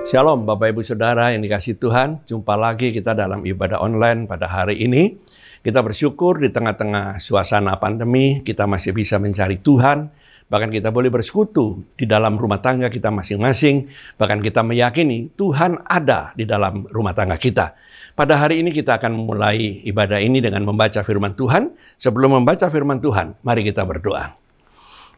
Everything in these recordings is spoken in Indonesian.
Shalom Bapak Ibu Saudara yang dikasihi Tuhan, jumpa lagi kita dalam ibadah online pada hari ini. Kita bersyukur di tengah-tengah suasana pandemi, kita masih bisa mencari Tuhan, bahkan kita boleh bersekutu di dalam rumah tangga kita masing-masing, bahkan kita meyakini Tuhan ada di dalam rumah tangga kita. Pada hari ini kita akan memulai ibadah ini dengan membaca firman Tuhan. Sebelum membaca firman Tuhan, mari kita berdoa.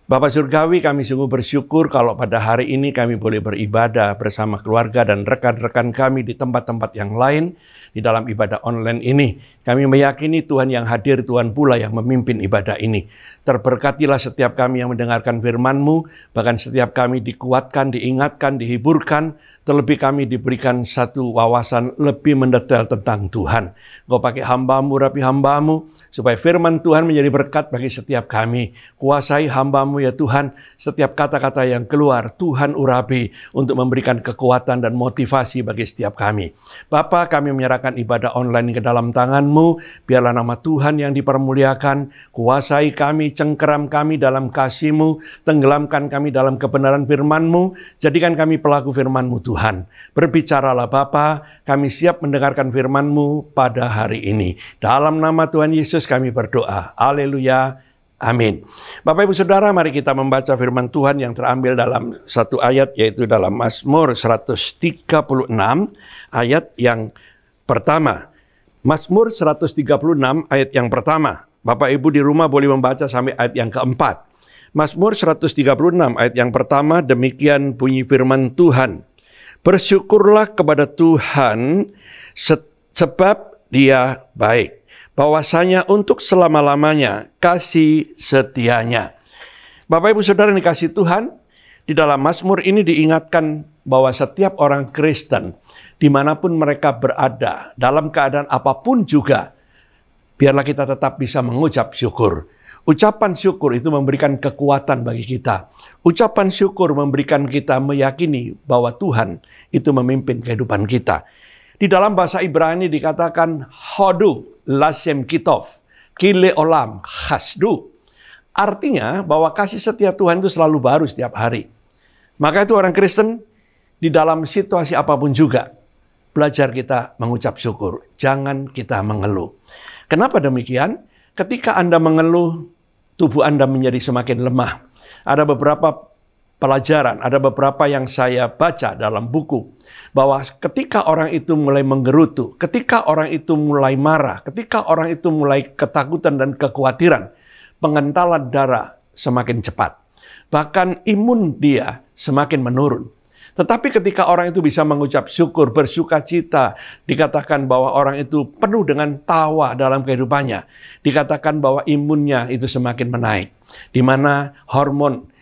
Bapa Surgawi, kami sungguh bersyukur kalau pada hari ini kami boleh beribadah bersama keluarga dan rekan-rekan kami di tempat-tempat yang lain di dalam ibadah online ini. Kami meyakini Tuhan yang hadir, Tuhan pula yang memimpin ibadah ini. Terberkatilah setiap kami yang mendengarkan firman-Mu, bahkan setiap kami dikuatkan, diingatkan, dihiburkan, terlebih kami diberikan satu wawasan lebih mendetail tentang Tuhan. Kau pakai hamba-Mu, rapi hamba-Mu, supaya firman Tuhan menjadi berkat bagi setiap kami. Kuasai hamba-Mu ya Tuhan, setiap kata-kata yang keluar, Tuhan urapi untuk memberikan kekuatan dan motivasi bagi setiap kami. Bapa, kami menyerahkan ibadah online ke dalam tangan-Mu, biarlah nama Tuhan yang dipermuliakan, kuasai kami, cengkeram kami dalam kasih-Mu, tenggelamkan kami dalam kebenaran firman-Mu, jadikan kami pelaku firman-Mu Tuhan. Berbicaralah Bapa, kami siap mendengarkan firman-Mu pada hari ini. Dalam nama Tuhan Yesus kami berdoa. Haleluya. Amin. Bapak Ibu Saudara, mari kita membaca firman Tuhan yang terambil dalam satu ayat, yaitu dalam Mazmur 136 ayat yang pertama. Mazmur 136 ayat yang pertama. Bapak Ibu di rumah boleh membaca sampai ayat yang keempat. Mazmur 136 ayat yang pertama, demikian bunyi firman Tuhan. Bersyukurlah kepada Tuhan sebab Dia baik. Bahwasanya untuk selama-lamanya kasih setianya. Bapak Ibu Saudara yang dikasihi Tuhan, di dalam Mazmur ini diingatkan bahwa setiap orang Kristen, dimanapun mereka berada, dalam keadaan apapun juga, biarlah kita tetap bisa mengucap syukur. Ucapan syukur itu memberikan kekuatan bagi kita. Ucapan syukur memberikan kita meyakini bahwa Tuhan itu memimpin kehidupan kita. Di dalam bahasa Ibrani dikatakan hodu lashem kitov, kile olam khasdu. Artinya bahwa kasih setia Tuhan itu selalu baru setiap hari. Maka itu orang Kristen di dalam situasi apapun juga, belajar kita mengucap syukur. Jangan kita mengeluh. Kenapa demikian? Ketika Anda mengeluh, tubuh Anda menjadi semakin lemah. Ada beberapa pelajaran, ada beberapa yang saya baca dalam buku, bahwa ketika orang itu mulai menggerutu, ketika orang itu mulai marah, ketika orang itu mulai ketakutan dan kekhawatiran, pengentalan darah semakin cepat. Bahkan imun dia semakin menurun. Tetapi ketika orang itu bisa mengucap syukur, bersukacita, dikatakan bahwa orang itu penuh dengan tawa dalam kehidupannya. Dikatakan bahwa imunnya itu semakin menaik. Di mana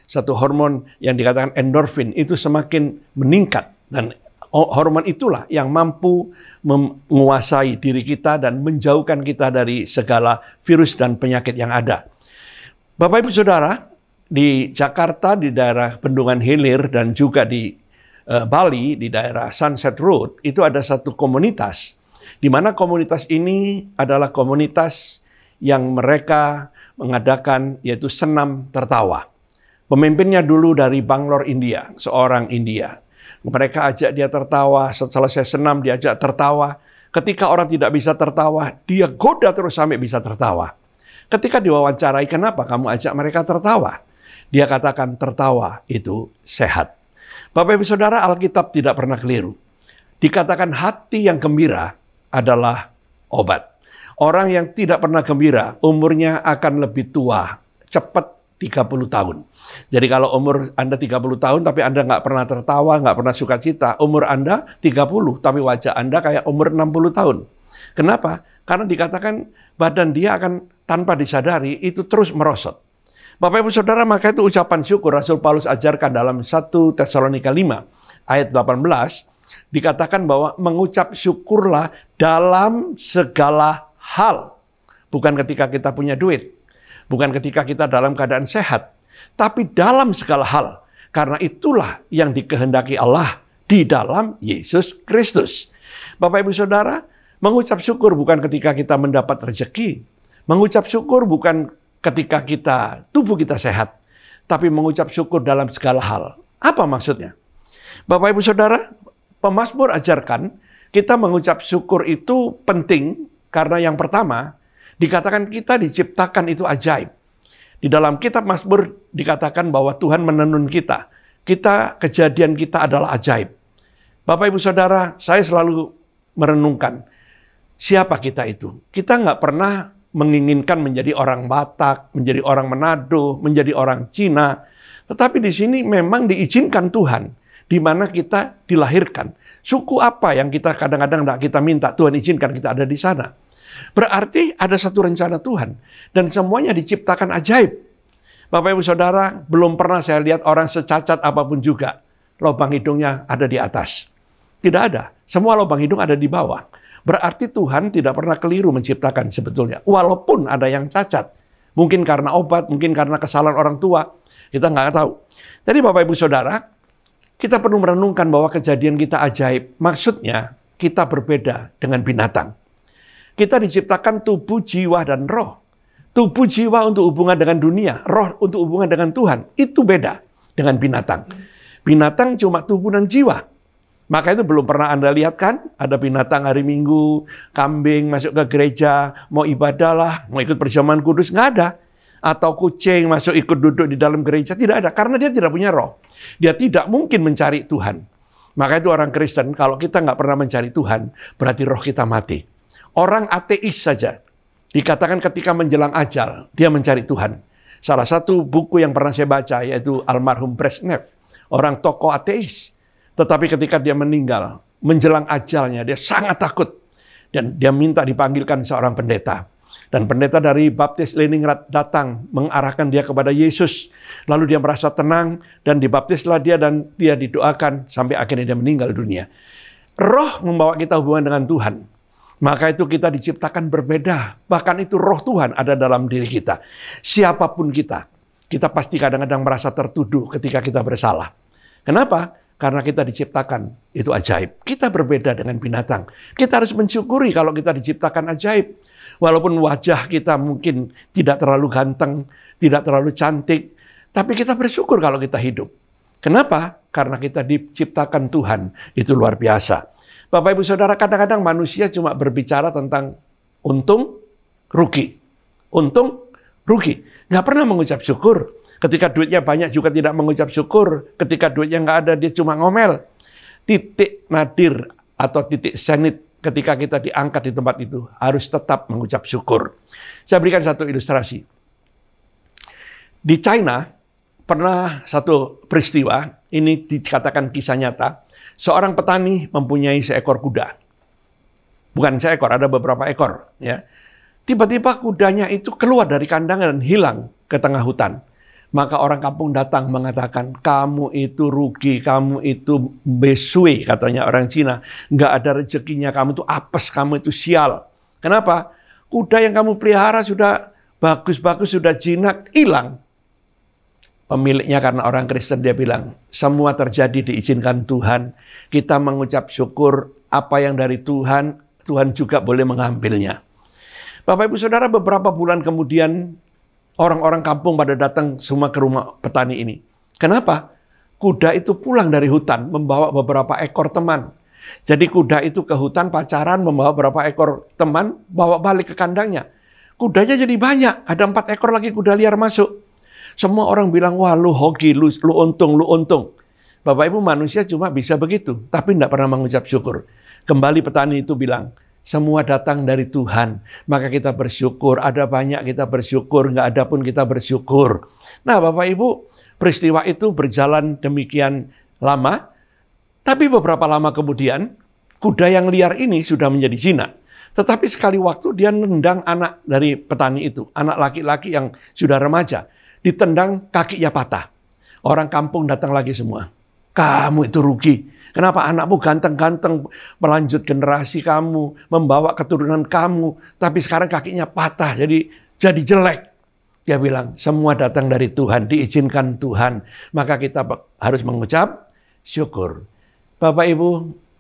satu hormon yang dikatakan endorfin itu semakin meningkat. Dan hormon itulah yang mampu menguasai diri kita dan menjauhkan kita dari segala virus dan penyakit yang ada. Bapak Ibu Saudara, di Jakarta, di daerah Bendungan Hilir, dan juga di Bali, di daerah Sunset Road, itu ada satu komunitas, di mana komunitas ini adalah komunitas yang mereka mengadakan yaitu senam tertawa. Pemimpinnya dulu dari Bangalore, India, seorang India. Mereka ajak dia tertawa, selesai senam diajak tertawa. Ketika orang tidak bisa tertawa, dia goda terus sampai bisa tertawa. Ketika diwawancarai, kenapa kamu ajak mereka tertawa? Dia katakan tertawa itu sehat. Bapak Ibu Saudara, Alkitab tidak pernah keliru. Dikatakan hati yang gembira adalah obat. Orang yang tidak pernah gembira, umurnya akan lebih tua, cepat 30 tahun. Jadi kalau umur Anda 30 tahun, tapi Anda nggak pernah tertawa, nggak pernah sukacita, umur Anda 30, tapi wajah Anda kayak umur 60 tahun. Kenapa? Karena dikatakan badan dia akan tanpa disadari itu terus merosot. Bapak Ibu Saudara, maka itu ucapan syukur Rasul Paulus ajarkan dalam 1 Tesalonika 5 ayat 18, dikatakan bahwa mengucap syukurlah dalam segala hal. Bukan ketika kita punya duit, bukan ketika kita dalam keadaan sehat, tapi dalam segala hal. Karena itulah yang dikehendaki Allah di dalam Yesus Kristus. Bapak Ibu Saudara, mengucap syukur bukan ketika kita mendapat rezeki. Mengucap syukur bukan ketika tubuh kita sehat, tapi mengucap syukur dalam segala hal. Apa maksudnya? Bapak Ibu Saudara, Pemazmur ajarkan kita mengucap syukur itu penting karena yang pertama, dikatakan kita diciptakan itu ajaib. Di dalam kitab Mazmur dikatakan bahwa Tuhan menenun kita. Kejadian kita adalah ajaib. Bapak, Ibu, Saudara, saya selalu merenungkan siapa kita itu. Kita nggak pernah menginginkan menjadi orang Batak, menjadi orang Manado, menjadi orang Cina. Tetapi di sini memang diizinkan Tuhan, di mana kita dilahirkan. Suku apa yang kita kadang-kadang tidak kita minta, Tuhan izinkan kita ada di sana. Berarti ada satu rencana Tuhan. Dan semuanya diciptakan ajaib. Bapak, Ibu, Saudara, belum pernah saya lihat orang secacat apapun juga, lubang hidungnya ada di atas. Tidak ada. Semua lubang hidung ada di bawah. Berarti Tuhan tidak pernah keliru menciptakan sebetulnya. Walaupun ada yang cacat. Mungkin karena obat, mungkin karena kesalahan orang tua. Kita nggak tahu. Jadi Bapak, Ibu, Saudara, kita perlu merenungkan bahwa kejadian kita ajaib. Maksudnya, kita berbeda dengan binatang. Kita diciptakan tubuh, jiwa, dan roh. Tubuh, jiwa untuk hubungan dengan dunia, roh untuk hubungan dengan Tuhan. Itu beda dengan binatang. Binatang cuma tubuh dan jiwa. Maka itu belum pernah Anda lihat kan? Ada binatang hari Minggu, kambing masuk ke gereja, mau ibadah lah, mau ikut perjamuan kudus, nggak ada. Atau kucing masuk ikut duduk di dalam gereja, tidak ada. Karena dia tidak punya roh. Dia tidak mungkin mencari Tuhan. Maka itu orang Kristen, kalau kita nggak pernah mencari Tuhan, berarti roh kita mati. Orang ateis saja, dikatakan ketika menjelang ajal, dia mencari Tuhan. Salah satu buku yang pernah saya baca, yaitu almarhum Brezhnev, orang tokoh ateis. Tetapi ketika dia meninggal, menjelang ajalnya, dia sangat takut. Dan dia minta dipanggilkan seorang pendeta. Dan pendeta dari Baptis Leningrad datang, mengarahkan dia kepada Yesus. Lalu dia merasa tenang, dan dibaptislah dia, dan dia didoakan, sampai akhirnya dia meninggal dunia. Roh membawa kita hubungan dengan Tuhan. Maka itu kita diciptakan berbeda. Bahkan itu roh Tuhan ada dalam diri kita. Siapapun kita pasti kadang-kadang merasa tertuduh ketika kita bersalah. Kenapa? Karena kita diciptakan, itu ajaib. Kita berbeda dengan binatang. Kita harus mensyukuri kalau kita diciptakan ajaib. Walaupun wajah kita mungkin tidak terlalu ganteng, tidak terlalu cantik, tapi kita bersyukur kalau kita hidup. Kenapa? Karena kita diciptakan Tuhan, itu luar biasa. Bapak, Ibu, Saudara, kadang-kadang manusia cuma berbicara tentang untung, rugi. Untung, rugi. Nggak pernah mengucap syukur. Ketika duitnya banyak juga tidak mengucap syukur. Ketika duitnya nggak ada, dia cuma ngomel. Titik nadir atau titik zenit ketika kita diangkat di tempat itu, harus tetap mengucap syukur. Saya berikan satu ilustrasi. Di China, pernah satu peristiwa, ini dikatakan kisah nyata, seorang petani mempunyai seekor kuda. Bukan seekor, ada beberapa ekor. Ya. Tiba-tiba kudanya itu keluar dari kandang dan hilang ke tengah hutan. Maka orang kampung datang mengatakan, kamu itu rugi, kamu itu besui, katanya orang Cina. Nggak ada rezekinya, kamu itu apes, kamu itu sial. Kenapa? Kuda yang kamu pelihara sudah bagus-bagus, sudah jinak, hilang. Pemiliknya karena orang Kristen, dia bilang, semua terjadi diizinkan Tuhan. Kita mengucap syukur apa yang dari Tuhan, Tuhan juga boleh mengambilnya. Bapak, Ibu, Saudara, beberapa bulan kemudian, orang-orang kampung pada datang semua ke rumah petani ini. Kenapa? Kuda itu pulang dari hutan, membawa beberapa ekor teman. Jadi kuda itu ke hutan pacaran, membawa beberapa ekor teman, bawa balik ke kandangnya. Kudanya jadi banyak, ada 4 ekor lagi kuda liar masuk. Semua orang bilang, wah lu hoki, lu untung, lu untung. Bapak Ibu, manusia cuma bisa begitu, tapi tidak pernah mengucap syukur. Kembali petani itu bilang, semua datang dari Tuhan, maka kita bersyukur. Ada banyak kita bersyukur, nggak ada pun kita bersyukur. Nah Bapak Ibu, peristiwa itu berjalan demikian lama, tapi beberapa lama kemudian, kuda yang liar ini sudah menjadi jinak. Tetapi sekali waktu dia nendang anak dari petani itu, anak laki-laki yang sudah remaja. Ditendang, kakinya patah. Orang kampung datang lagi semua. Kamu itu rugi. Kenapa anakmu ganteng-ganteng, melanjut generasi kamu, membawa keturunan kamu, tapi sekarang kakinya patah, jadi jelek. Dia bilang, semua datang dari Tuhan, diizinkan Tuhan. Maka kita harus mengucap syukur. Bapak Ibu,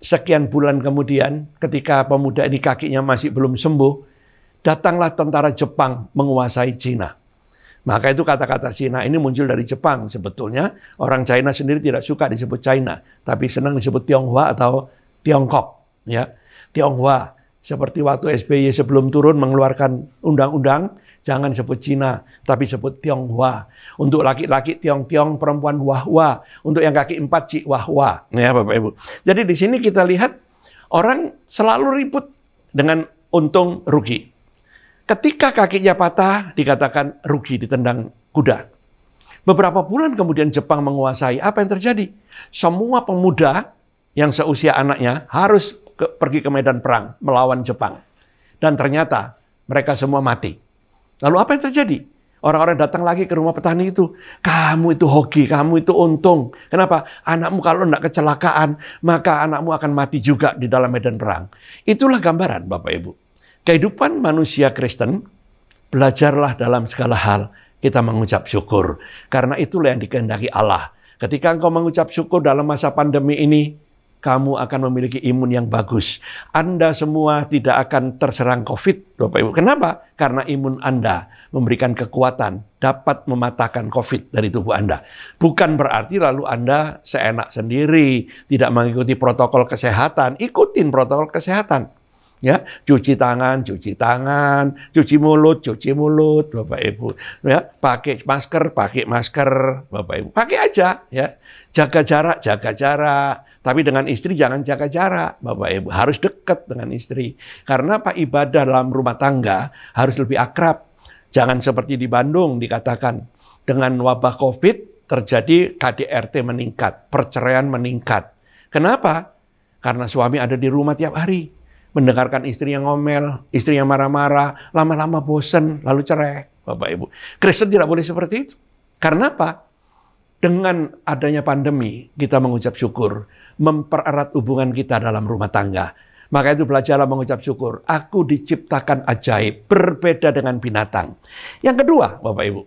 sekian bulan kemudian, ketika pemuda ini kakinya masih belum sembuh, datanglah tentara Jepang menguasai Cina. Maka itu kata-kata Cina ini muncul dari Jepang. Sebetulnya orang China sendiri tidak suka disebut China, tapi senang disebut Tionghoa atau Tiongkok. Ya, Tionghoa. Seperti waktu SBY sebelum turun mengeluarkan undang-undang, jangan sebut Cina, tapi sebut Tionghoa. Untuk laki-laki Tiong-Tiong, perempuan Wah-Wah. Untuk yang kaki 4 Cik Wah-Wah. Ya, Bapak Ibu. Jadi di sini kita lihat orang selalu ribut dengan untung rugi. Ketika kakinya patah, dikatakan rugi, ditendang kuda. Beberapa bulan kemudian Jepang menguasai. Apa yang terjadi? Semua pemuda yang seusia anaknya harus pergi ke medan perang melawan Jepang. Dan ternyata mereka semua mati. Lalu apa yang terjadi? Orang-orang datang lagi ke rumah petani itu. Kamu itu hoki, kamu itu untung. Kenapa? Anakmu kalau tidak kecelakaan, maka anakmu akan mati juga di dalam medan perang. Itulah gambaran, Bapak Ibu. Kehidupan manusia Kristen, belajarlah dalam segala hal kita mengucap syukur. Karena itulah yang dikehendaki Allah. Ketika engkau mengucap syukur dalam masa pandemi ini, kamu akan memiliki imun yang bagus. Anda semua tidak akan terserang COVID, Bapak Ibu. Kenapa? Karena imun Anda memberikan kekuatan, dapat mematahkan COVID dari tubuh Anda. Bukan berarti lalu Anda seenak sendiri, tidak mengikuti protokol kesehatan. Ikutin protokol kesehatan. Ya, cuci tangan, cuci mulut, Bapak Ibu. Ya, pakai masker, Bapak Ibu. Pakai aja, ya. Jaga jarak. Tapi dengan istri jangan jaga jarak, Bapak Ibu. Harus dekat dengan istri. Karena Pak ibadah dalam rumah tangga harus lebih akrab. Jangan seperti di Bandung dikatakan dengan wabah COVID terjadi KDRT meningkat, perceraian meningkat. Kenapa? Karena suami ada di rumah tiap hari. Mendengarkan istri yang ngomel, istri yang marah-marah, lama-lama bosan, lalu cerai, Bapak Ibu. Kristen tidak boleh seperti itu. Karena apa? Dengan adanya pandemi, kita mengucap syukur, mempererat hubungan kita dalam rumah tangga. Maka itu belajarlah mengucap syukur. Aku diciptakan ajaib, berbeda dengan binatang. Yang kedua, Bapak Ibu,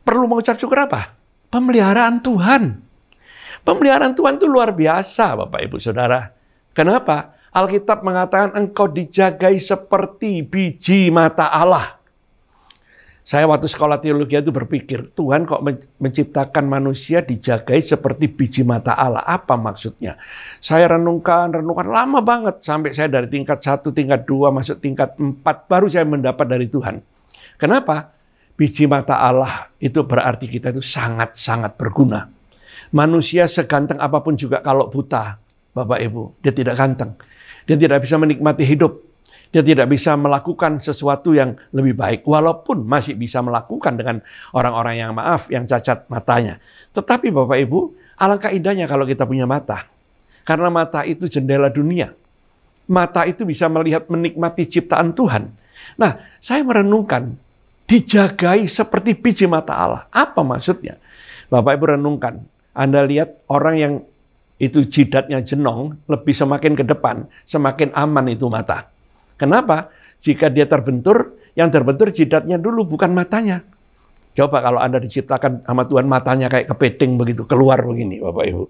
perlu mengucap syukur apa? Pemeliharaan Tuhan. Pemeliharaan Tuhan itu luar biasa, Bapak Ibu Saudara. Kenapa? Alkitab mengatakan engkau dijagai seperti biji mata Allah. Saya waktu sekolah teologi itu berpikir, Tuhan kok menciptakan manusia dijagai seperti biji mata Allah. Apa maksudnya? Saya renungkan lama banget. Sampai saya dari tingkat 1, tingkat 2, masuk tingkat 4. Baru saya mendapat dari Tuhan. Kenapa? Biji mata Allah itu berarti kita itu sangat-sangat berguna. Manusia seganteng apapun juga kalau buta, Bapak Ibu, dia tidak ganteng. Dia tidak bisa menikmati hidup. Dia tidak bisa melakukan sesuatu yang lebih baik. Walaupun masih bisa melakukan dengan orang-orang yang yang cacat matanya. Tetapi Bapak Ibu, alangkah indahnya kalau kita punya mata. Karena mata itu jendela dunia. Mata itu bisa melihat, menikmati ciptaan Tuhan. Nah, saya merenungkan, dijagai seperti biji mata Allah. Apa maksudnya? Bapak Ibu renungkan. Anda lihat orang yang itu jidatnya jenong, lebih semakin ke depan, semakin aman itu mata. Kenapa? Jika dia terbentur, yang terbentur jidatnya dulu, bukan matanya. Coba kalau Anda diciptakan sama Tuhan, matanya kayak kepiting begitu, keluar begini, Bapak Ibu.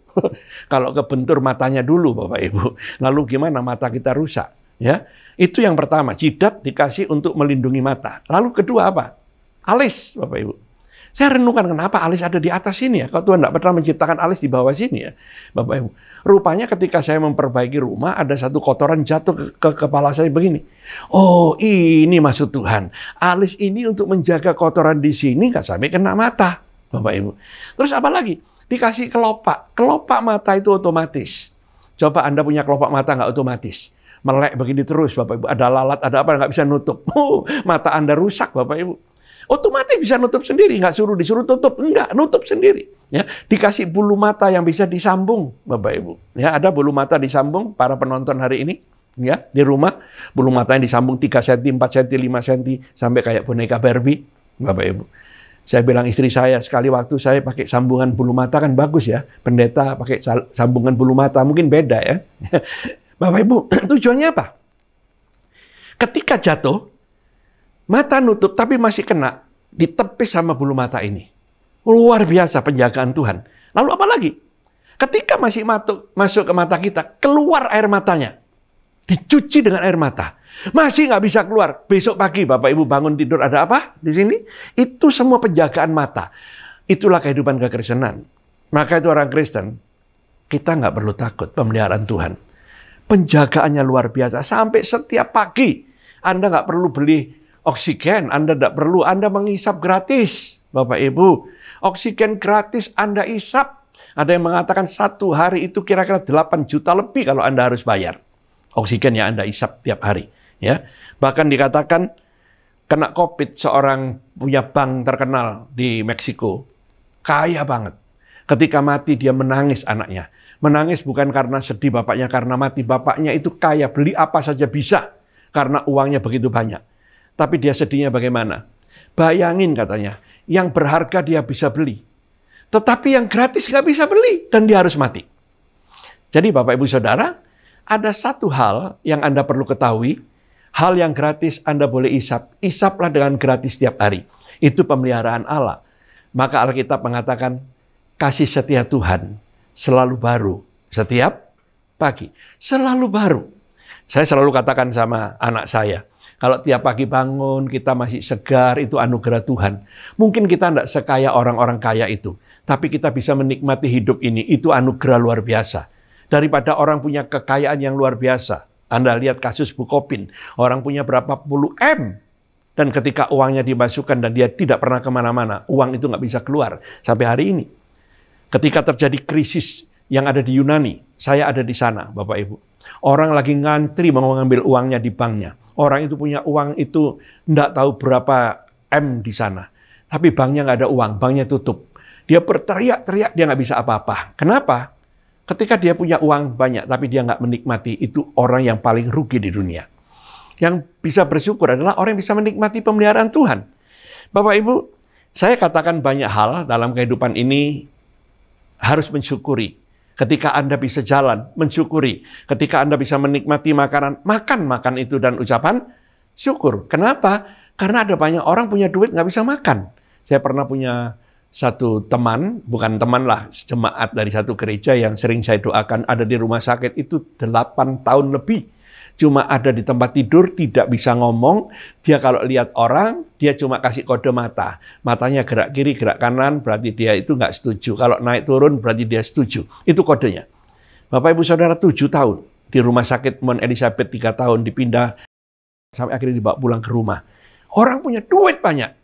Kalau kebentur matanya dulu, Bapak Ibu. Lalu gimana mata kita rusak? Ya, itu yang pertama, jidat dikasih untuk melindungi mata. Lalu kedua apa? Alis, Bapak Ibu. Saya renungkan kenapa alis ada di atas sini ya. Kalau Tuhan tidak pernah menciptakan alis di bawah sini ya, Bapak Ibu. Rupanya ketika saya memperbaiki rumah, ada satu kotoran jatuh ke kepala saya begini. Oh, ini maksud Tuhan. Alis ini untuk menjaga kotoran di sini nggak sampai kena mata, Bapak Ibu. Terus apa lagi? Dikasih kelopak. Kelopak mata itu otomatis. Coba Anda punya kelopak mata nggak otomatis. Melek begini terus, Bapak Ibu. Ada lalat, ada apa, nggak bisa nutup. Mata Anda rusak, Bapak Ibu. Otomatis bisa nutup sendiri, nggak disuruh tutup, enggak, nutup sendiri. Ya, dikasih bulu mata yang bisa disambung, Bapak Ibu. Ya, ada bulu mata disambung para penonton hari ini, ya, di rumah, bulu mata yang disambung 3 cm, 4 cm, 5 cm sampai kayak boneka Barbie, Bapak Ibu. Saya bilang istri saya, sekali waktu saya pakai sambungan bulu mata kan bagus ya. Pendeta pakai sambungan bulu mata mungkin beda ya. Bapak Ibu, tujuannya apa? Ketika jatuh, mata nutup tapi masih kena, ditepis sama bulu mata ini. Luar biasa penjagaan Tuhan. Lalu apa lagi? Ketika masih masuk ke mata kita, keluar air matanya. dicuci dengan air mata. Masih nggak bisa keluar. Besok pagi Bapak Ibu bangun tidur ada apa di sini? Itu semua penjagaan mata. Itulah kehidupan kekristenan. Maka itu orang Kristen, kita nggak perlu takut pemeliharaan Tuhan. Penjagaannya luar biasa. Sampai setiap pagi Anda nggak perlu beli oksigen. Anda nggak perlu, Anda mengisap gratis. Bapak Ibu, oksigen gratis Anda isap. Ada yang mengatakan 1 hari itu kira-kira 8 juta lebih kalau Anda harus bayar. Oksigen yang Anda isap tiap hari. Ya, bahkan dikatakan kena COVID seorang punya bank terkenal di Meksiko, kaya banget. Ketika mati dia menangis anaknya. Menangis bukan karena sedih bapaknya karena mati. Bapaknya itu kaya, beli apa saja bisa karena uangnya begitu banyak. Tapi dia sedihnya bagaimana? Bayangin katanya, yang berharga dia bisa beli. Tetapi yang gratis nggak bisa beli dan dia harus mati. Jadi Bapak Ibu Saudara, ada satu hal yang Anda perlu ketahui. Hal yang gratis Anda boleh isap. Isaplah dengan gratis setiap hari. Itu pemeliharaan Allah. Maka Alkitab mengatakan, kasih setia Tuhan selalu baru. Setiap pagi. Selalu baru. Saya selalu katakan sama anak saya, kalau tiap pagi bangun, kita masih segar, itu anugerah Tuhan. Mungkin kita tidak sekaya orang-orang kaya itu. Tapi kita bisa menikmati hidup ini. Itu anugerah luar biasa. Daripada orang punya kekayaan yang luar biasa. Anda lihat kasus Bukopin, orang punya berapa puluh M, dan ketika uangnya dimasukkan dan dia tidak pernah kemana-mana, uang itu nggak bisa keluar sampai hari ini. Ketika terjadi krisis yang ada di Yunani, saya ada di sana, Bapak Ibu. Orang lagi ngantri mau mengambil uangnya di banknya. Orang itu punya uang itu nggak tahu berapa M di sana. Tapi banknya nggak ada uang, banknya tutup. Dia berteriak-teriak, dia nggak bisa apa-apa. Kenapa? Ketika dia punya uang banyak, tapi dia nggak menikmati, itu orang yang paling rugi di dunia. Yang bisa bersyukur adalah orang yang bisa menikmati pemeliharaan Tuhan. Bapak Ibu, saya katakan banyak hal dalam kehidupan ini harus mensyukuri. Ketika Anda bisa jalan, mensyukuri. Ketika Anda bisa menikmati makanan, makan itu dan ucapan syukur. Kenapa? Karena ada banyak orang punya duit nggak bisa makan. Saya pernah punya satu teman, bukan teman lah, jemaat dari satu gereja yang sering saya doakan ada di rumah sakit itu 8 tahun lebih. Cuma ada di tempat tidur, tidak bisa ngomong. Dia kalau lihat orang, dia cuma kasih kode mata. Matanya gerak kiri, gerak kanan, berarti dia itu nggak setuju. Kalau naik turun, berarti dia setuju. Itu kodenya. Bapak Ibu Saudara 7 tahun. Di rumah sakit Mount Elizabeth 3 tahun, dipindah, sampai akhirnya dibawa pulang ke rumah. Orang punya duit banyak.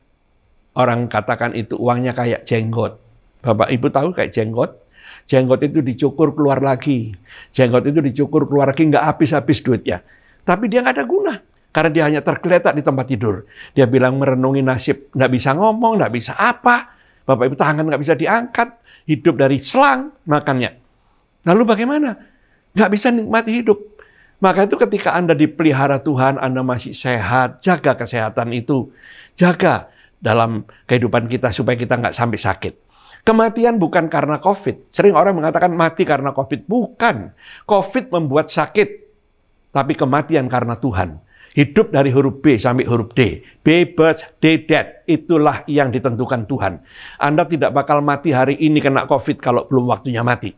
Orang katakan itu uangnya kayak jenggot. Bapak Ibu tahu kayak jenggot? Jenggot itu dicukur keluar lagi. Jenggot itu dicukur keluar lagi, nggak habis-habis duitnya. Tapi dia nggak ada guna. Karena dia hanya tergeletak di tempat tidur. Dia bilang merenungi nasib. Nggak bisa ngomong, nggak bisa apa. Bapak Ibu tangan nggak bisa diangkat. Hidup dari selang makannya. Lalu bagaimana? Nggak bisa nikmati hidup. Maka itu ketika Anda dipelihara Tuhan, Anda masih sehat. Jaga kesehatan itu. Jaga dalam kehidupan kita supaya kita nggak sampai sakit. Kematian bukan karena COVID. Sering orang mengatakan mati karena COVID. Bukan. COVID membuat sakit. Tapi kematian karena Tuhan. Hidup dari huruf B sampai huruf D. B, birth, D, death. Itulah yang ditentukan Tuhan. Anda tidak bakal mati hari ini kena COVID kalau belum waktunya mati.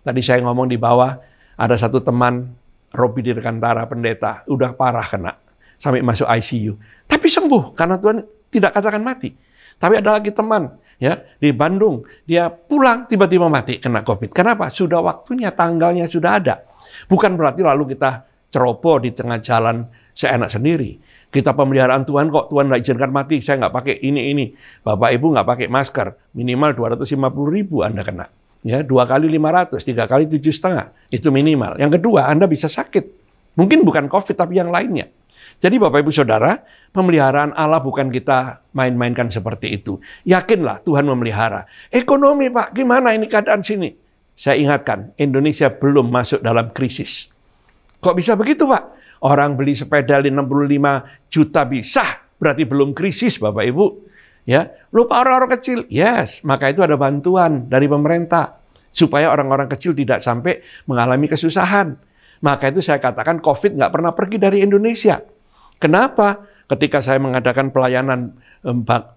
Tadi saya ngomong di bawah, ada satu teman, Robi Dirgantara, pendeta, udah parah kena. Sampai masuk ICU. Tapi sembuh karena Tuhan tidak katakan mati. Tapi ada lagi teman ya di Bandung, dia pulang tiba-tiba mati kena COVID. Kenapa? Sudah waktunya, tanggalnya sudah ada. Bukan berarti lalu kita ceroboh di tengah jalan seenak sendiri. Kita pemeliharaan Tuhan kok, Tuhan nggak izinkan mati, saya nggak pakai ini. Bapak Ibu nggak pakai masker, minimal 250.000 Anda kena. Ya, 2 kali 500, 3 kali 7,5, itu minimal. Yang kedua, Anda bisa sakit. Mungkin bukan COVID, tapi yang lainnya. Jadi Bapak Ibu Saudara, pemeliharaan Allah bukan kita main-mainkan seperti itu. Yakinlah Tuhan memelihara. Ekonomi Pak, gimana ini keadaan sini? Saya ingatkan, Indonesia belum masuk dalam krisis. Kok bisa begitu Pak? Orang beli sepeda 65 juta bisa, berarti belum krisis Bapak Ibu. Ya, lupa orang-orang kecil. Yes, maka itu ada bantuan dari pemerintah. Supaya orang-orang kecil tidak sampai mengalami kesusahan. Maka itu saya katakan COVID nggak pernah pergi dari Indonesia. Kenapa? Ketika saya mengadakan pelayanan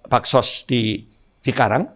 baksos di Cikarang,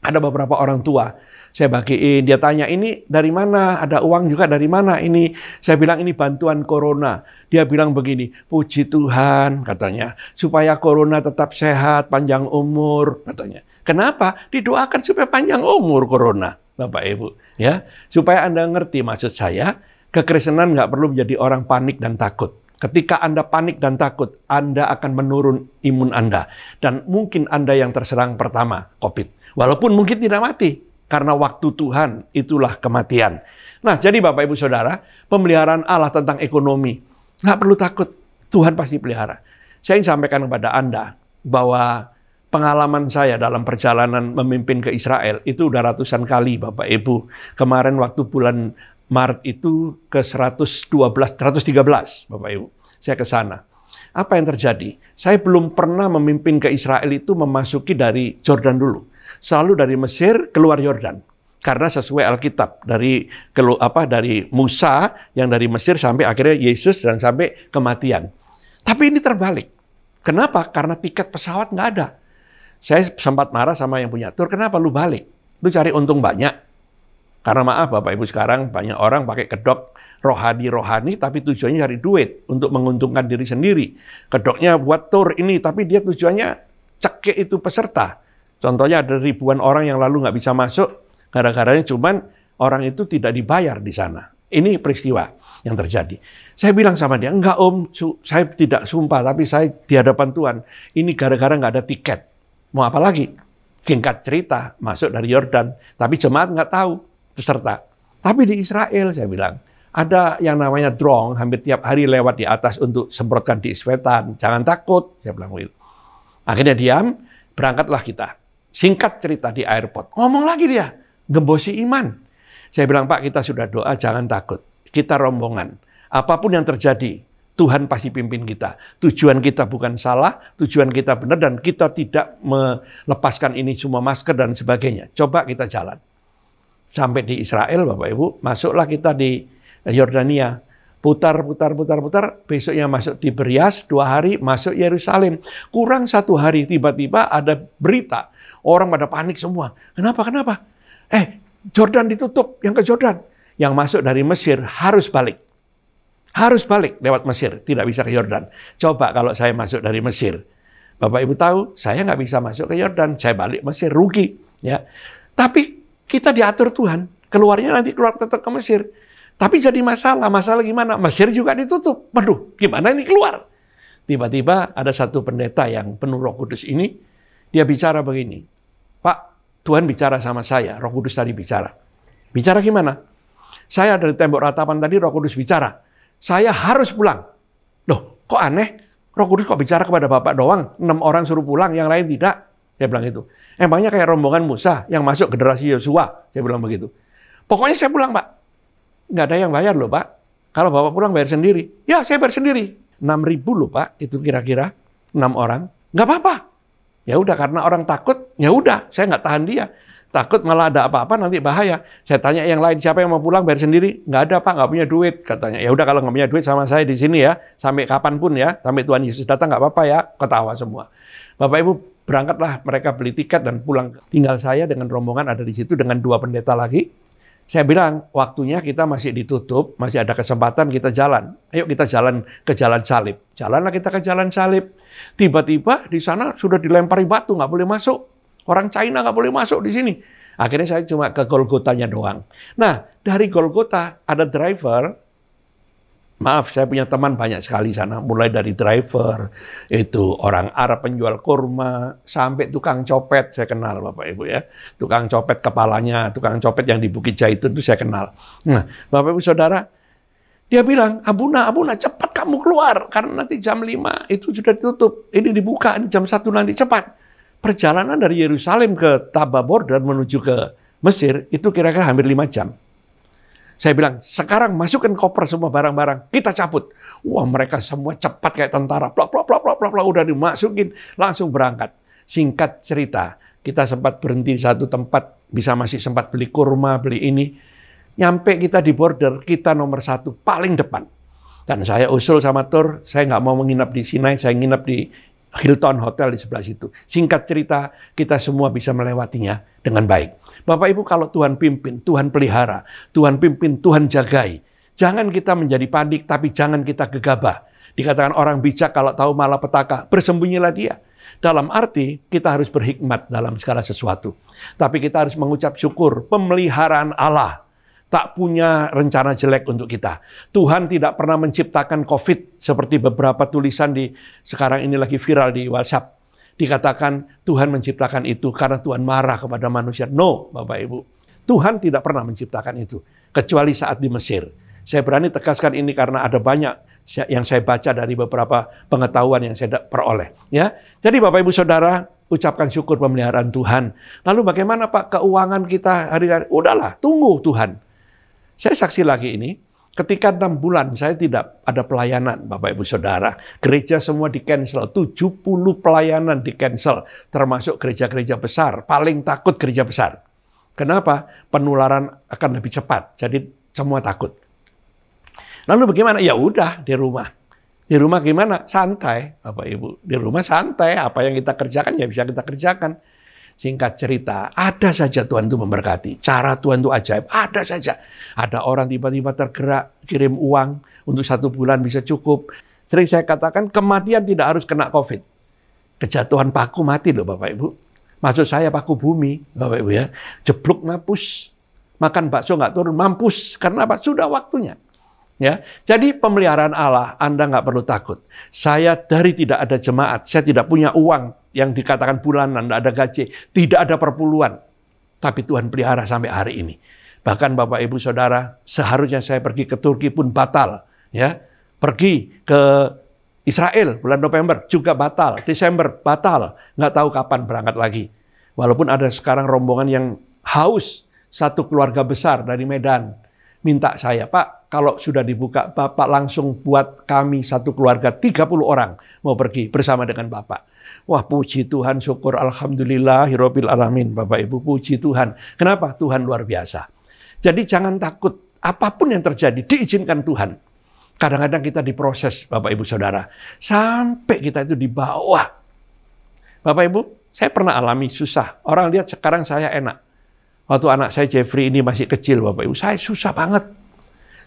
ada beberapa orang tua. Saya bagiin, dia tanya ini dari mana, ada uang juga dari mana ini. Saya bilang ini bantuan corona. Dia bilang begini, puji Tuhan katanya, supaya corona tetap sehat, panjang umur katanya. Kenapa? Didoakan supaya panjang umur corona, Bapak Ibu. Ya, supaya Anda ngerti maksud saya, kekristenan nggak perlu menjadi orang panik dan takut. Ketika Anda panik dan takut, Anda akan menurun imun Anda. Dan mungkin Anda yang terserang pertama, COVID. Walaupun mungkin tidak mati. Karena waktu Tuhan itulah kematian. Nah, jadi Bapak Ibu Saudara, pemeliharaan Allah tentang ekonomi. Nggak perlu takut, Tuhan pasti pelihara. Saya ingin sampaikan kepada Anda bahwa pengalaman saya dalam perjalanan memimpin ke Israel itu udah ratusan kali Bapak Ibu. Kemarin waktu bulan Maret itu ke 113 Bapak Ibu. Saya ke sana. Apa yang terjadi? Saya belum pernah memimpin ke Israel itu memasuki dari Jordan dulu. Selalu dari Mesir keluar Yordan. Karena sesuai Alkitab dari Musa yang dari Mesir sampai akhirnya Yesus dan sampai kematian. Tapi ini terbalik. Kenapa? Karena tiket pesawat nggak ada. Saya sempat marah sama yang punya tur, kenapa lu balik? Lu cari untung banyak. Karena maaf Bapak Ibu, sekarang banyak orang pakai kedok rohani tapi tujuannya cari duit untuk menguntungkan diri sendiri. Kedoknya buat tur ini tapi dia tujuannya cekik itu peserta. Contohnya ada ribuan orang yang lalu nggak bisa masuk, gara-garanya cuman orang itu tidak dibayar di sana. Ini peristiwa yang terjadi. Saya bilang sama dia, enggak om, saya tidak sumpah, tapi saya di hadapan Tuhan, ini gara-gara nggak ada tiket. Mau apa lagi? Singkat cerita, masuk dari Yordan, tapi jemaat nggak tahu peserta. Tapi di Israel, saya bilang, ada yang namanya drone, hampir tiap hari lewat di atas untuk semprotkan disinfektan. Jangan takut, saya bilang begitu. Akhirnya diam, berangkatlah kita. Singkat cerita di airport, ngomong lagi dia, gembosi iman. Saya bilang, Pak, kita sudah doa, jangan takut. Kita rombongan. Apapun yang terjadi, Tuhan pasti pimpin kita. Tujuan kita bukan salah, tujuan kita benar, dan kita tidak melepaskan ini semua masker dan sebagainya. Coba kita jalan. Sampai di Israel, Bapak Ibu, masuklah kita di Yordania. Putar, besoknya masuk Tiberias, 2 hari masuk Yerusalem. Kurang 1 hari, tiba-tiba ada berita. Orang pada panik semua. Kenapa? Jordan ditutup, yang ke Jordan. Yang masuk dari Mesir harus balik. Harus balik lewat Mesir, tidak bisa ke Yordan. Coba kalau saya masuk dari Mesir. Bapak Ibu tahu, saya nggak bisa masuk ke Yordan. Saya balik Mesir, rugi. Ya. Tapi kita diatur Tuhan. Keluarnya nanti keluar tetap ke Mesir. Tapi jadi masalah. Masalah gimana? Mesir juga ditutup. Waduh, gimana ini keluar? Tiba-tiba ada satu pendeta yang penuh Roh Kudus ini. Dia bicara begini. Pak, Tuhan bicara sama saya. Roh Kudus tadi bicara. Bicara gimana? Saya dari tembok ratapan tadi Roh Kudus bicara. Saya harus pulang. Loh, kok aneh? Roh Kudus kok bicara kepada Bapak doang? 6 orang suruh pulang, yang lain tidak. Saya bilang itu. Emangnya kayak rombongan Musa yang masuk generasi Yosua? Saya bilang begitu. Pokoknya saya pulang, Pak. Nggak ada yang bayar loh, Pak. Kalau Bapak pulang bayar sendiri. Ya, saya bayar sendiri. 6.000 loh, Pak. Itu kira-kira 6 orang. Nggak apa-apa. Ya udah, karena orang takut, ya udah, saya nggak tahan dia. Takut malah ada apa-apa nanti bahaya. Saya tanya yang lain, siapa yang mau pulang bayar sendiri? Nggak ada, Pak, nggak punya duit, katanya. Ya udah, kalau nggak punya duit sama saya di sini ya, sampai kapanpun ya, sampai Tuhan Yesus datang nggak apa-apa ya. Ketawa semua. Bapak Ibu, berangkatlah mereka beli tiket dan pulang. Tinggal saya dengan rombongan ada di situ dengan 2 pendeta lagi. Saya bilang, waktunya kita masih ditutup, masih ada kesempatan kita jalan. Ayo kita jalan ke Jalan Salib. Jalanlah kita ke Jalan Salib. Tiba-tiba di sana sudah dilempari batu, nggak boleh masuk. Orang China nggak boleh masuk di sini. Akhirnya saya cuma ke Golgotanya doang. Nah, dari Golgota ada driver. Maaf, saya punya teman banyak sekali sana. Mulai dari driver, itu orang Arab penjual kurma, sampai tukang copet, saya kenal Bapak Ibu ya. Tukang copet kepalanya, tukang copet yang di Bukit Jaitun itu saya kenal. Nah, Bapak Ibu Saudara, dia bilang, Abuna, cepat kamu keluar. Karena nanti jam 5 itu sudah ditutup. Ini dibuka, ini jam 1 nanti, cepat. Perjalanan dari Yerusalem ke Tababor dan menuju ke Mesir, itu kira-kira hampir 5 jam. Saya bilang, sekarang masukkan koper semua barang-barang, kita cabut. Wah, mereka semua cepat kayak tentara. Plak, udah dimasukin, langsung berangkat. Singkat cerita, kita sempat berhenti di satu tempat, masih sempat beli kurma, beli ini. Nyampe kita di border, kita nomor 1, paling depan. Dan saya usul sama tur, saya nggak mau menginap di Sinai, saya nginap di Hilton Hotel di sebelah situ. Singkat cerita, kita semua bisa melewatinya dengan baik. Bapak Ibu, kalau Tuhan pimpin, Tuhan pelihara, Tuhan pimpin, Tuhan jagai. Jangan kita menjadi panik, tapi jangan kita gegabah. Dikatakan orang bijak kalau tahu malapetaka, bersembunyilah dia. Dalam arti kita harus berhikmat dalam segala sesuatu. Tapi kita harus mengucap syukur, pemeliharaan Allah tak punya rencana jelek untuk kita. Tuhan tidak pernah menciptakan COVID seperti beberapa tulisan sekarang ini lagi viral di WhatsApp. Dikatakan Tuhan menciptakan itu karena Tuhan marah kepada manusia. No, Bapak Ibu. Tuhan tidak pernah menciptakan itu. Kecuali saat di Mesir. Saya berani tegaskan ini karena ada banyak yang saya baca dari beberapa pengetahuan yang saya peroleh. Ya, jadi Bapak Ibu Saudara, ucapkan syukur pemeliharaan Tuhan. Lalu bagaimana Pak keuangan kita hari-hari? Udahlah, tunggu Tuhan. Saya saksi lagi ini, ketika 6 bulan saya tidak ada pelayanan, Bapak Ibu Saudara. Gereja semua di-cancel, 70 pelayanan di-cancel, termasuk gereja-gereja besar. Paling takut gereja besar. Kenapa? Penularan akan lebih cepat, jadi semua takut. Lalu bagaimana? Ya udah di rumah. Di rumah gimana? Santai, Bapak Ibu. Di rumah santai, apa yang kita kerjakan ya bisa kita kerjakan. Singkat cerita, ada saja Tuhan itu memberkati. Cara Tuhan itu ajaib, ada saja. Ada orang tiba-tiba tergerak, kirim uang untuk 1 bulan bisa cukup. Sering saya katakan, kematian tidak harus kena COVID. Kejatuhan paku mati loh Bapak Ibu. Maksud saya paku bumi, Bapak Ibu ya. Jeblok mampus. Makan bakso nggak turun, mampus. Karena apa? Sudah waktunya. Ya, jadi pemeliharaan Allah, Anda nggak perlu takut. Saya dari tidak ada jemaat, saya tidak punya uang yang dikatakan bulanan, tidak ada gaji, tidak ada perpuluhan. Tapi Tuhan pelihara sampai hari ini. Bahkan Bapak Ibu Saudara, seharusnya saya pergi ke Turki pun batal. Ya, pergi ke Israel bulan November juga batal, Desember batal, nggak tahu kapan berangkat lagi. Walaupun ada sekarang rombongan yang haus, satu keluarga besar dari Medan. Minta saya, Pak, kalau sudah dibuka, Bapak langsung buat kami satu keluarga, 30 orang mau pergi bersama dengan Bapak. Wah, puji Tuhan, syukur, alhamdulillahirabbil alamin, Bapak Ibu, puji Tuhan. Kenapa? Tuhan luar biasa. Jadi jangan takut, apapun yang terjadi, diizinkan Tuhan. Kadang-kadang kita diproses, Bapak Ibu Saudara, sampai kita itu di bawah. Bapak Ibu, saya pernah alami susah. Orang lihat sekarang saya enak. Waktu anak saya Jeffrey ini masih kecil, Bapak Ibu, saya susah banget.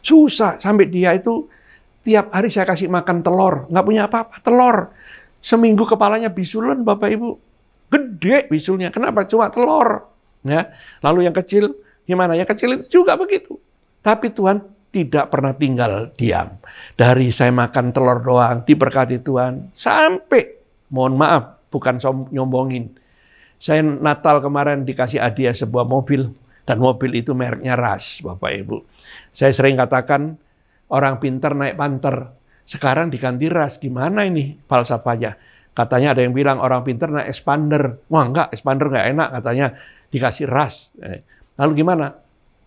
Susah, sampai dia itu tiap hari saya kasih makan telur. Nggak punya apa-apa, telur. Seminggu kepalanya bisulan, Bapak Ibu. Gede bisulnya, kenapa? Cuma telur. Ya. Lalu yang kecil, gimana? Yang kecil itu juga begitu. Tapi Tuhan tidak pernah tinggal diam. Dari saya makan telur doang, diberkati Tuhan. Sampai, mohon maaf, bukan nyombongin. Saya Natal kemarin dikasih hadiah sebuah mobil, dan mobil itu mereknya Rush, Bapak Ibu. Saya sering katakan, orang pintar naik Panther, sekarang diganti Rush. Gimana ini falsafahnya? Katanya ada yang bilang orang pintar naik Expander. Wah enggak, Expander enggak enak, katanya dikasih Rush. Lalu gimana?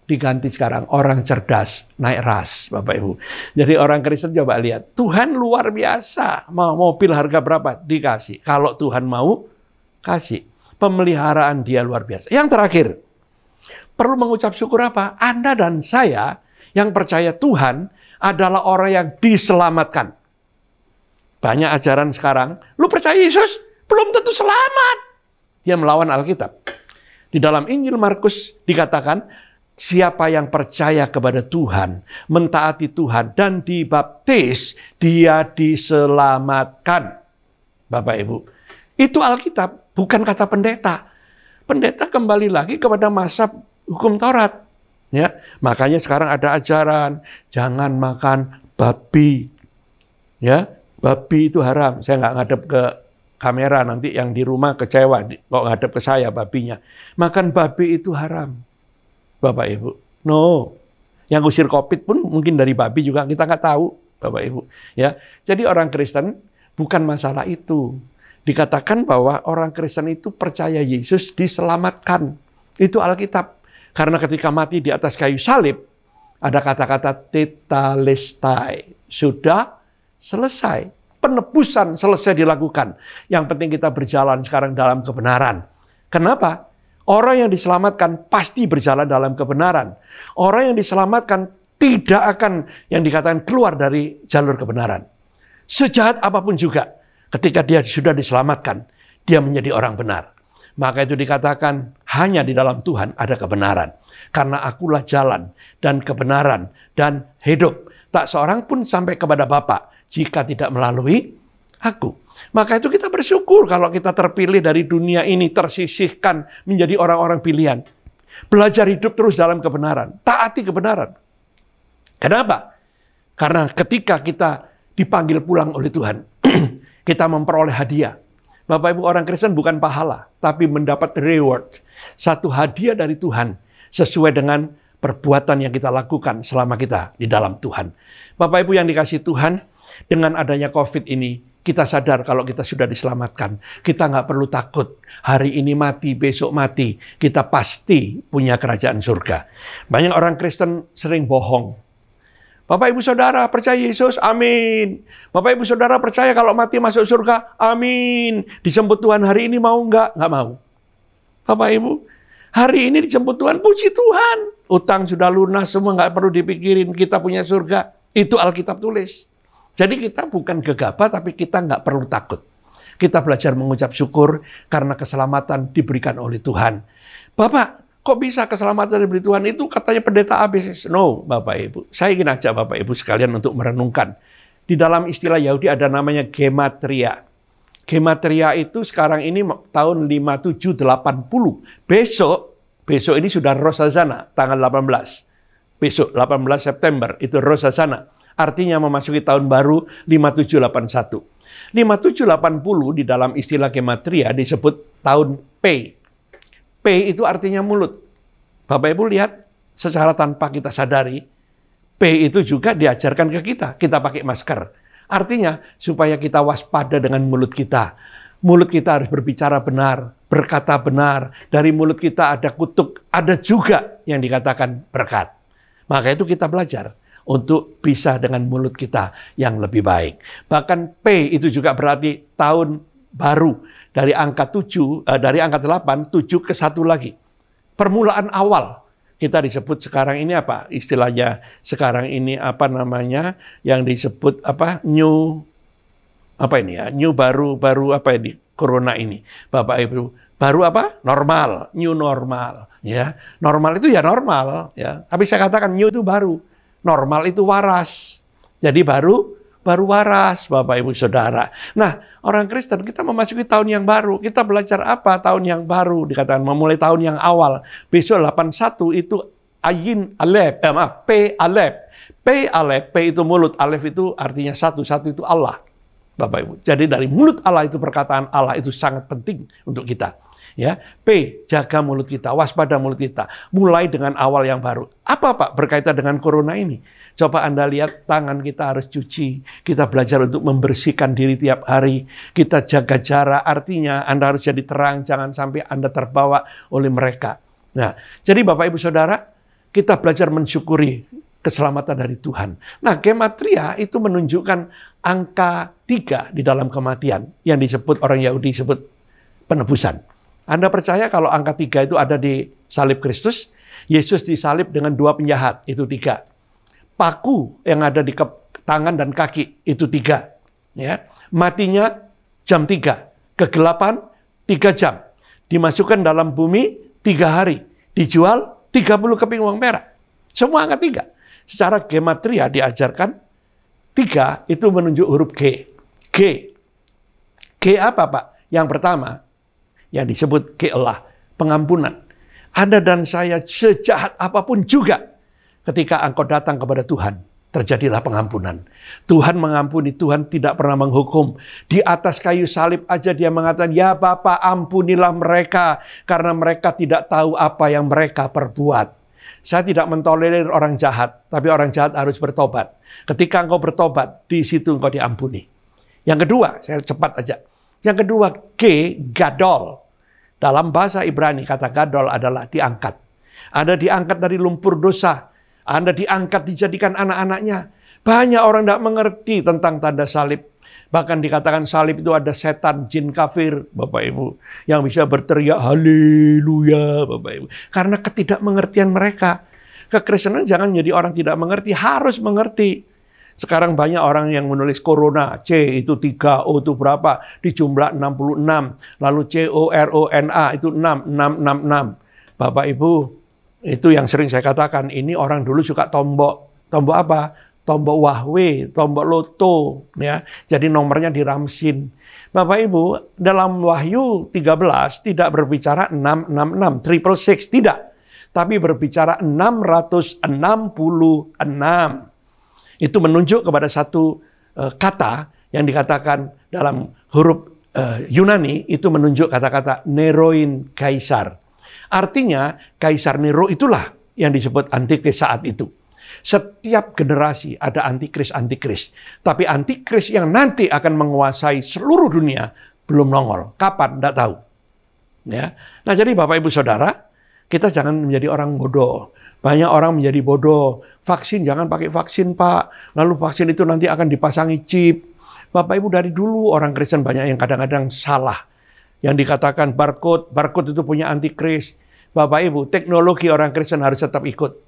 Diganti sekarang, orang cerdas naik Rush, Bapak Ibu. Jadi orang Kristen coba lihat, Tuhan luar biasa. Mau mobil harga berapa? Dikasih. Kalau Tuhan mau, kasih. Pemeliharaan dia luar biasa. Yang terakhir, perlu mengucap syukur apa? Anda dan saya yang percaya Tuhan adalah orang yang diselamatkan. Banyak ajaran sekarang, lu percaya Yesus, belum tentu selamat. Dia melawan Alkitab. Di dalam Injil Markus dikatakan, siapa yang percaya kepada Tuhan, mentaati Tuhan, dan dibaptis, dia diselamatkan. Bapak Ibu, itu Alkitab. Bukan kata pendeta. Pendeta kembali lagi kepada masa hukum Taurat. Ya, makanya sekarang ada ajaran jangan makan babi. Ya, babi itu haram. Saya nggak ngadep ke kamera, nanti yang di rumah kecewa kok ngadep ke saya babinya. Makan babi itu haram. Bapak Ibu. No. Yang usir COVID pun mungkin dari babi juga kita nggak tahu, Bapak Ibu. Ya, jadi orang Kristen bukan masalah itu. Dikatakan bahwa orang Kristen itu percaya Yesus diselamatkan. Itu Alkitab. Karena ketika mati di atas kayu salib, ada kata-kata tetelestai. Sudah selesai. Penebusan selesai dilakukan. Yang penting kita berjalan sekarang dalam kebenaran. Kenapa? Orang yang diselamatkan pasti berjalan dalam kebenaran. Orang yang diselamatkan tidak akan yang dikatakan keluar dari jalur kebenaran. Sejahat apapun juga. Ketika dia sudah diselamatkan, dia menjadi orang benar. Maka itu dikatakan hanya di dalam Tuhan ada kebenaran. Karena akulah jalan dan kebenaran dan hidup. Tak seorang pun sampai kepada Bapa jika tidak melalui aku. Maka itu kita bersyukur kalau kita terpilih dari dunia ini, tersisihkan menjadi orang-orang pilihan. Belajar hidup terus dalam kebenaran. Taati kebenaran. Kenapa? Karena ketika kita dipanggil pulang oleh Tuhan, kita memperoleh hadiah. Bapak Ibu, orang Kristen bukan pahala, tapi mendapat reward. Satu hadiah dari Tuhan sesuai dengan perbuatan yang kita lakukan selama kita di dalam Tuhan. Bapak Ibu yang dikasihi Tuhan, dengan adanya COVID ini, kita sadar kalau kita sudah diselamatkan. Kita nggak perlu takut. Hari ini mati, besok mati. Kita pasti punya kerajaan surga. Banyak orang Kristen sering bohong. Bapak Ibu Saudara percaya Yesus? Amin. Bapak Ibu Saudara percaya kalau mati masuk surga? Amin. Dijemput Tuhan hari ini mau nggak? Nggak mau. Bapak Ibu, hari ini dijemput Tuhan, puji Tuhan. Utang sudah lunas, semua nggak perlu dipikirin. Kita punya surga. Itu Alkitab tulis. Jadi kita bukan gegabah, tapi kita nggak perlu takut. Kita belajar mengucap syukur karena keselamatan diberikan oleh Tuhan. Bapak, kok bisa keselamatan diberi Tuhan? Itu katanya pendeta ABC. No, Bapak Ibu. Saya ingin ajak Bapak Ibu sekalian untuk merenungkan. Di dalam istilah Yahudi ada namanya gematria. Gematria itu sekarang ini tahun 5780. Besok ini sudah Rosh Hashanah, tanggal 18. Besok, 18 September, itu Rosh Hashanah. Artinya memasuki tahun baru 5781. 5780 di dalam istilah gematria disebut tahun P. P itu artinya mulut. Bapak Ibu lihat, secara tanpa kita sadari, P itu juga diajarkan ke kita. Kita pakai masker. Artinya, supaya kita waspada dengan mulut kita. Mulut kita harus berbicara benar, berkata benar. Dari mulut kita ada kutuk, ada juga yang dikatakan berkat. Maka itu kita belajar untuk bisa dengan mulut kita yang lebih baik. Bahkan P itu juga berarti tahun baru. Dari angka 7, dari angka 8, 7 ke 1 lagi. Permulaan awal. Kita disebut sekarang ini apa? Istilahnya sekarang ini apa namanya? Yang disebut apa? New baru apa ini? Corona ini. Bapak Ibu, baru apa? Normal, new normal, ya. Normal itu ya normal, ya. Tapi saya katakan new itu baru. Normal itu waras. Jadi baru waras, Bapak Ibu Saudara. Nah, orang Kristen kita memasuki tahun yang baru. Kita belajar apa tahun yang baru? Dikatakan memulai tahun yang awal. Besok 81 itu Ayin Alef, P Alef. P Alef, P itu mulut, Alef itu artinya satu itu Allah. Bapak Ibu. Jadi dari mulut Allah itu perkataan Allah itu sangat penting untuk kita. Ya, P, jaga mulut kita, waspada mulut kita. Mulai dengan awal yang baru. Apa Pak berkaitan dengan corona ini? Coba Anda lihat, tangan kita harus cuci. Kita belajar untuk membersihkan diri tiap hari. Kita jaga jarak, artinya Anda harus jadi terang, jangan sampai Anda terbawa oleh mereka. Nah, jadi Bapak Ibu Saudara, kita belajar mensyukuri keselamatan dari Tuhan. Nah, gematria itu menunjukkan angka 3 di dalam kematian, yang disebut orang Yahudi disebut penebusan. Anda percaya kalau angka 3 itu ada di salib Kristus? Yesus disalib dengan 2 penjahat, itu 3. Paku yang ada di tangan dan kaki, itu 3. Ya. Matinya jam 3. Kegelapan 3 jam. Dimasukkan dalam bumi 3 hari. Dijual 30 keping uang perak. Semua angka 3. Secara gematria diajarkan 3 itu menunjuk huruf G. G. G apa Pak? Yang pertama, yang disebut Allah, pengampunan. Anda dan saya sejahat apapun juga, ketika engkau datang kepada Tuhan, terjadilah pengampunan. Tuhan mengampuni, Tuhan tidak pernah menghukum. Di atas kayu salib aja dia mengatakan, ya Bapa ampunilah mereka, karena mereka tidak tahu apa yang mereka perbuat. Saya tidak mentolerir orang jahat, tapi orang jahat harus bertobat. Ketika engkau bertobat, di situ engkau diampuni. Yang kedua, saya cepat aja. Yang kedua, G, gadol. Dalam bahasa Ibrani, kata gadol adalah diangkat. Anda diangkat dari lumpur dosa. Anda diangkat, dijadikan anak-anaknya. Banyak orang tidak mengerti tentang tanda salib. Bahkan dikatakan salib itu ada setan, jin kafir, Bapak Ibu. Yang bisa berteriak, haleluya, Bapak Ibu. Karena ketidakmengertian mereka. Kekristenan jangan jadi orang tidak mengerti, harus mengerti. Sekarang banyak orang yang menulis corona, C itu 3, O itu berapa, di jumlah 66. Lalu CORONA itu 6. Bapak Ibu, itu yang sering saya katakan, ini orang dulu suka tombok. Tombok apa? Tombok Huawei, tombok Loto. Ya. Jadi nomornya diramsin. Bapak Ibu, dalam Wahyu 13 tidak berbicara 666, 666, tidak. Tapi berbicara 666. Itu menunjuk kepada satu kata yang dikatakan dalam huruf Yunani, itu menunjuk kata-kata Neroin Kaisar. Artinya, Kaisar Nero itulah yang disebut antikris saat itu. Setiap generasi ada antikris. Tapi antikris yang nanti akan menguasai seluruh dunia belum nongol. Kapan? Tidak tahu. Ya. Nah, jadi Bapak Ibu Saudara, kita jangan menjadi orang bodoh. Banyak orang menjadi bodoh. Vaksin, jangan pakai vaksin, Pak. Lalu vaksin itu nanti akan dipasangi chip. Bapak Ibu, dari dulu orang Kristen banyak yang kadang-kadang salah. Yang dikatakan barcode itu punya antikris. Bapak Ibu, teknologi orang Kristen harus tetap ikut.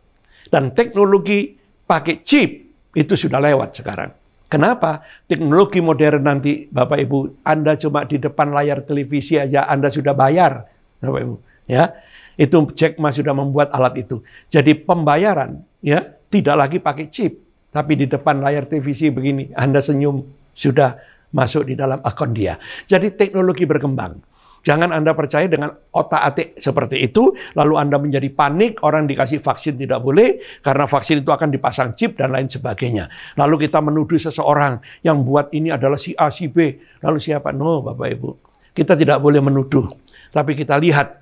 Dan teknologi pakai chip itu sudah lewat sekarang. Kenapa? Teknologi modern nanti, Bapak Ibu, Anda cuma di depan layar televisi aja Anda sudah bayar, Bapak Ibu. Ya, itu Jack Ma sudah membuat alat itu. Jadi pembayaran, ya, tidak lagi pakai chip, tapi di depan layar televisi begini, Anda senyum sudah masuk di dalam akun dia. Jadi teknologi berkembang. Jangan Anda percaya dengan otak-atik seperti itu, lalu Anda menjadi panik, orang dikasih vaksin tidak boleh, karena vaksin itu akan dipasang chip dan lain sebagainya. Lalu kita menuduh seseorang yang buat ini adalah si A, si B, lalu siapa? No, Bapak Ibu. Kita tidak boleh menuduh, tapi kita lihat,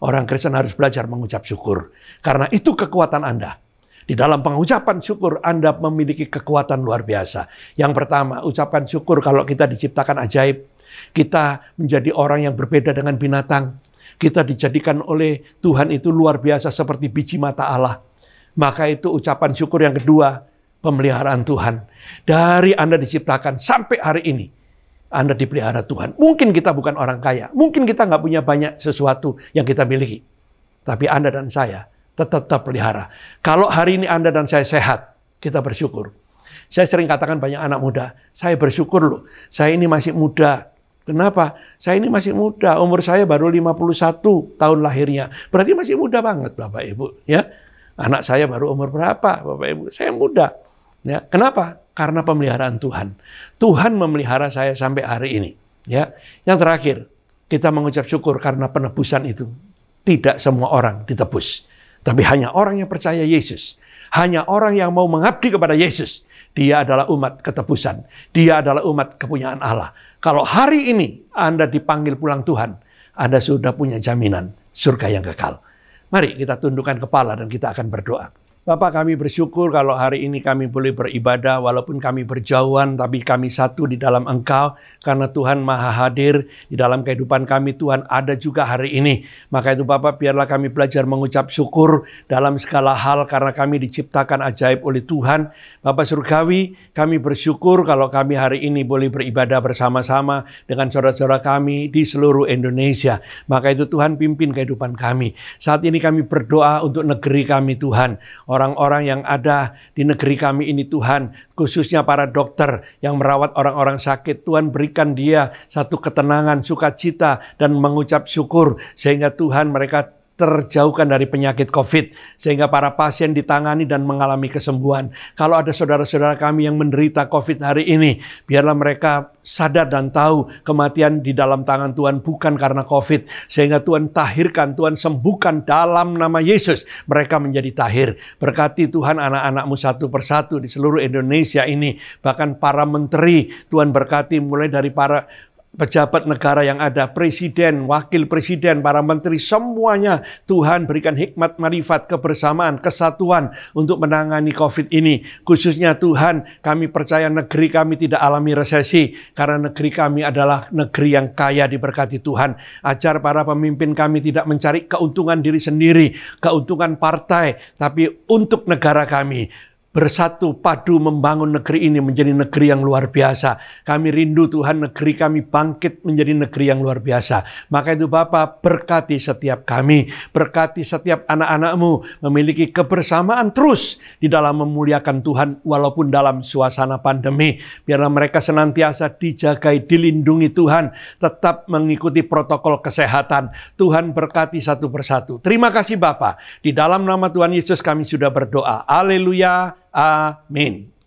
orang Kristen harus belajar mengucap syukur. Karena itu kekuatan Anda. Di dalam pengucapan syukur, Anda memiliki kekuatan luar biasa. Yang pertama, ucapan syukur kalau kita diciptakan ajaib. Kita menjadi orang yang berbeda dengan binatang. Kita dijadikan oleh Tuhan itu luar biasa seperti biji mata Allah. Maka itu ucapan syukur yang kedua, pemeliharaan Tuhan. Dari Anda diciptakan sampai hari ini, Anda dipelihara Tuhan. Mungkin kita bukan orang kaya. Mungkin kita nggak punya banyak sesuatu yang kita miliki. Tapi Anda dan saya tetap terpelihara. Kalau hari ini Anda dan saya sehat, kita bersyukur. Saya sering katakan banyak anak muda, saya bersyukur loh, saya ini masih muda. Kenapa? Saya ini masih muda, umur saya baru 51 tahun lahirnya. Berarti masih muda banget Bapak Ibu. Ya, anak saya baru umur berapa Bapak Ibu? Saya muda. Ya, kenapa? Karena pemeliharaan Tuhan. Tuhan memelihara saya sampai hari ini. Ya, yang terakhir, kita mengucap syukur karena penebusan itu. Tidak semua orang ditebus. Tapi hanya orang yang percaya Yesus. Hanya orang yang mau mengabdi kepada Yesus. Dia adalah umat ketebusan. Dia adalah umat kepunyaan Allah. Kalau hari ini Anda dipanggil pulang Tuhan, Anda sudah punya jaminan surga yang kekal. Mari kita tundukkan kepala dan kita akan berdoa. Bapak, kami bersyukur kalau hari ini kami boleh beribadah walaupun kami berjauhan, tapi kami satu di dalam Engkau. Karena Tuhan Maha hadir di dalam kehidupan kami, Tuhan ada juga hari ini. Maka itu Bapak, biarlah kami belajar mengucap syukur dalam segala hal karena kami diciptakan ajaib oleh Tuhan. Bapak Surgawi, kami bersyukur kalau kami hari ini boleh beribadah bersama-sama dengan saudara-saudara kami di seluruh Indonesia. Maka itu Tuhan pimpin kehidupan kami. Saat ini kami berdoa untuk negeri kami Tuhan. Orang-orang yang ada di negeri kami ini Tuhan, khususnya para dokter yang merawat orang-orang sakit, Tuhan berikan dia satu ketenangan, sukacita, dan mengucap syukur, sehingga Tuhan mereka terjauhkan dari penyakit COVID, sehingga para pasien ditangani dan mengalami kesembuhan. Kalau ada saudara-saudara kami yang menderita COVID hari ini, biarlah mereka sadar dan tahu kematian di dalam tangan Tuhan bukan karena COVID, sehingga Tuhan tahirkan, Tuhan sembuhkan dalam nama Yesus. Mereka menjadi tahir. Berkati Tuhan anak-anak-Mu satu persatu di seluruh Indonesia ini, bahkan para menteri, Tuhan berkati mulai dari para pejabat negara yang ada, presiden, wakil presiden, para menteri, semuanya Tuhan berikan hikmat, marifat, kebersamaan, kesatuan untuk menangani COVID ini. Khususnya Tuhan, kami percaya negeri kami tidak alami resesi, karena negeri kami adalah negeri yang kaya diberkati Tuhan. Ajar para pemimpin kami tidak mencari keuntungan diri sendiri, keuntungan partai, tapi untuk negara kami. bersatu padu membangun negeri ini menjadi negeri yang luar biasa. Kami rindu Tuhan negeri kami bangkit menjadi negeri yang luar biasa. Maka itu Bapa, berkati setiap kami, berkati setiap anak-anak-Mu memiliki kebersamaan terus di dalam memuliakan Tuhan walaupun dalam suasana pandemi. Biarlah mereka senantiasa dijagai, dilindungi Tuhan, tetap mengikuti protokol kesehatan. Tuhan berkati satu persatu. Terima kasih Bapa. Di dalam nama Tuhan Yesus kami sudah berdoa. Haleluya. Amin.